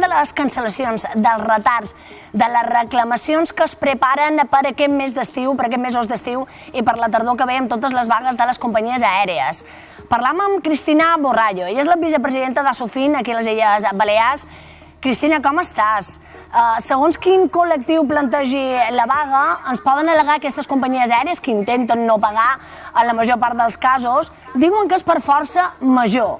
parlant de les cancel·lacions, dels retards, de les reclamacions que es preparen per aquest mes d'estiu, per aquests mesos d'estiu i per la tardor que ve amb totes les vagues de les companyies aèries. Parlam amb Cristina Borrallo, ella és la vicepresidenta d'Asofin aquí a les Illes Balears. Cristina, com estàs? Segons quin col·lectiu plantegi la vaga, ens poden al·legar aquestes companyies aèries que intenten no pagar en la major part dels casos, diuen que és per força major.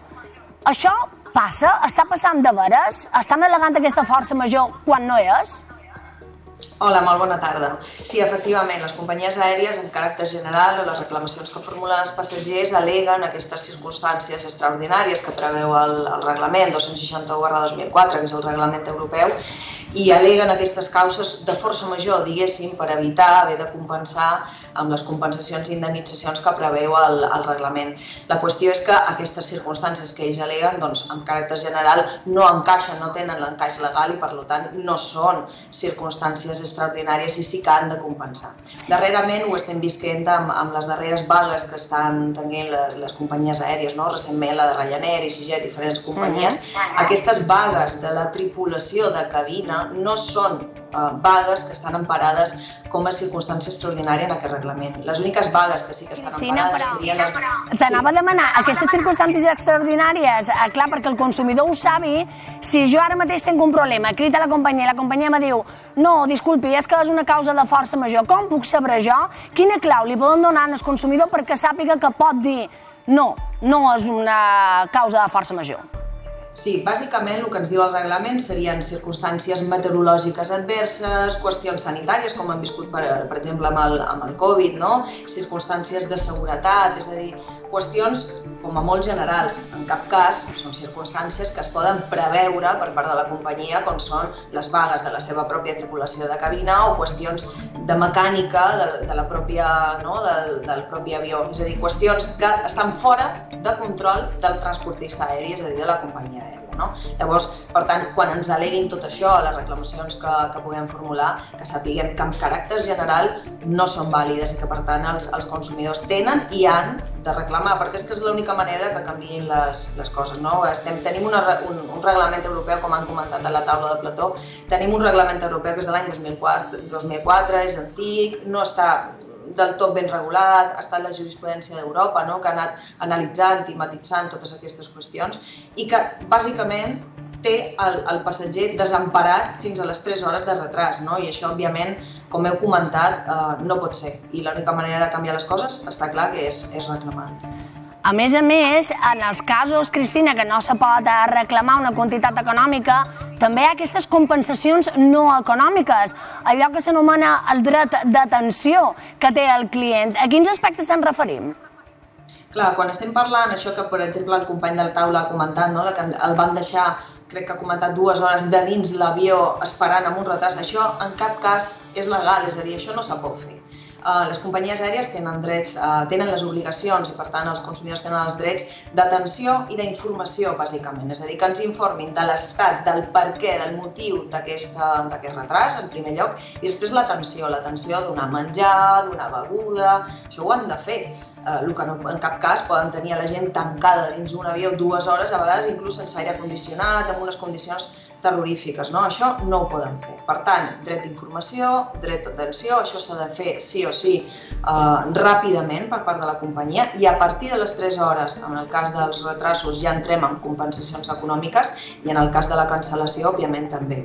Això passa? Està passant de veres? Estan al·legant aquesta força major quan no és? Hola, molt bona tarda. Sí, efectivament, les companyies aèries, en caràcter general, les reclamacions que formulen els passatgers al·leguen aquestes circumstàncies extraordinàries que preveu el reglament 261/2004, que és el reglament europeu, i al·leguen aquestes causes de força major, diguéssim, per evitar haver de compensar amb les compensacions i indemnitzacions que preveu el reglament. La qüestió és que aquestes circumstàncies que ells al·leguen, doncs, en caràcter general, no encaixen, no tenen l'encaix legal i, per tant, no són circumstàncies extraordinàries i sí que han de compensar. Darrerament ho estem visquent amb les darreres vagues que estan tenint les companyies aèries, recentment la de Ryanair, EasyJet, diferents companyies. Aquestes vagues de la tripulació de cabina no són vagues que estan emparades com a circumstància extraordinària en aquest reglament. Les úniques vagues que sí que estan emparades serien les... T'anava a demanar, aquestes circumstàncies extraordinàries, clar, perquè el consumidor ho sabi, si jo ara mateix tinc un problema, crida a la companyia me diu no, disculpi, és que és una causa de força major, com puc saber jo? Quina clau li poden donar al consumidor perquè sàpiga que pot dir no, no és una causa de força major? Sí, bàsicament el que ens diu el reglament serien circumstàncies meteorològiques adverses, qüestions sanitàries, com hem viscut, per exemple, amb el Covid, circumstàncies de seguretat, és a dir, qüestions com a molt generals. En cap cas són circumstàncies que es poden preveure per part de la companyia, com són les vagues de la seva pròpia tripulació de cabina o qüestions de mecànica del propi avió. És a dir, qüestions que estan fora de control del transportista aeri, és a dir, de la companyia aèria. Llavors, per tant, quan ens al·leguin tot això, les reclamacions que puguem formular, que sapiguem que en caràcter general no són vàlides i que, per tant, els consumidors tenen i han de reclamar, perquè és que és l'única manera que canviïn les coses. Tenim un reglament europeu, com han comentat a la taula de plató, tenim un reglament europeu que és de l'any 2004, és antic, no està del tot ben regulat, ha estat la jurisprudència d'Europa, que ha anat analitzant i matitzant totes aquestes qüestions i que, bàsicament, té el passatger desemparat fins a les 3 hores de retras, i això, òbviament, com heu comentat, no pot ser. I l'única manera de canviar les coses està clar que és reclamant. A més, en els casos, Cristina, que no se pot reclamar una quantitat econòmica, també hi ha aquestes compensacions no econòmiques, allò que s'anomena el dret d'atenció que té el client. A quins aspectes ens referim? Clar, quan estem parlant, això que, per exemple, el company de la taula ha comentat, que el van deixar, crec que ha comentat, 2 hores de dins l'avió esperant amb un retard, això en cap cas és legal, és a dir, això no se pot fer. Les companyies aèries tenen les obligacions i, per tant, els consumidors tenen els drets d'atenció i d'informació, bàsicament. És a dir, que ens informin de l'estat, del perquè, del motiu d'aquest retras, en primer lloc, i després l'atenció a donar menjar, donar beguda, això ho han de fer. El que en cap cas poden tenir a la gent tancada dins un avió 2 hores, a vegades inclús sense aire condicionat, amb unes condicions terrorífiques. Això no ho poden fer. Per tant, dret d'informació, dret d'atenció, això s'ha de fer sí o sí ràpidament per part de la companyia i a partir de les 3 hores, en el cas dels retrasos, ja entrem en compensacions econòmiques i en el cas de la cancel·lació, òbviament, també.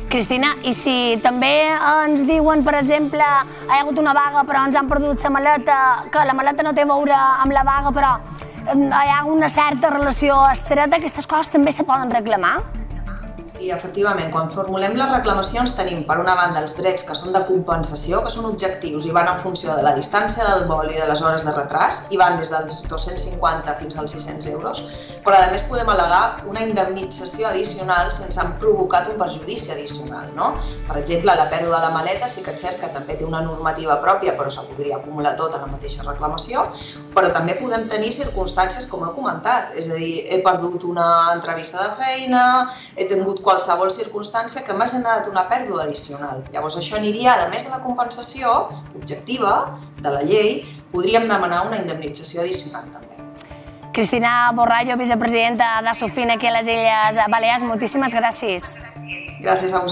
Cristina, i si també ens diuen, per exemple, hi ha hagut una vaga però ens han perdut la maleta, que la maleta no té a veure amb la vaga però hi ha una certa relació estreta, aquestes coses també se poden reclamar? Sí, efectivament. Quan formulem les reclamacions tenim, per una banda, els drets que són de compensació, que són objectius i van en funció de la distància del vol i de les hores de retras, i van des dels 250 fins als 600 euros, però a més podem al·legar una indemnització addicional sense han provocat un perjudici addicional. Per exemple, la pèrdua de la maleta sí que és cert que també té una normativa pròpia, però se podria acumular tot en la mateixa reclamació, però també podem tenir circumstàncies com he comentat, és a dir, he perdut una entrevista de feina, he tingut qualsevol circumstància que m'ha generat una pèrdua addicional. Llavors això aniria, a més de la compensació objectiva de la llei, podríem demanar una indemnització addicional també. Cristina Borrallo, vicepresidenta d'Asofin aquí a les Illes Balears, moltíssimes gràcies. Gràcies a vosaltres.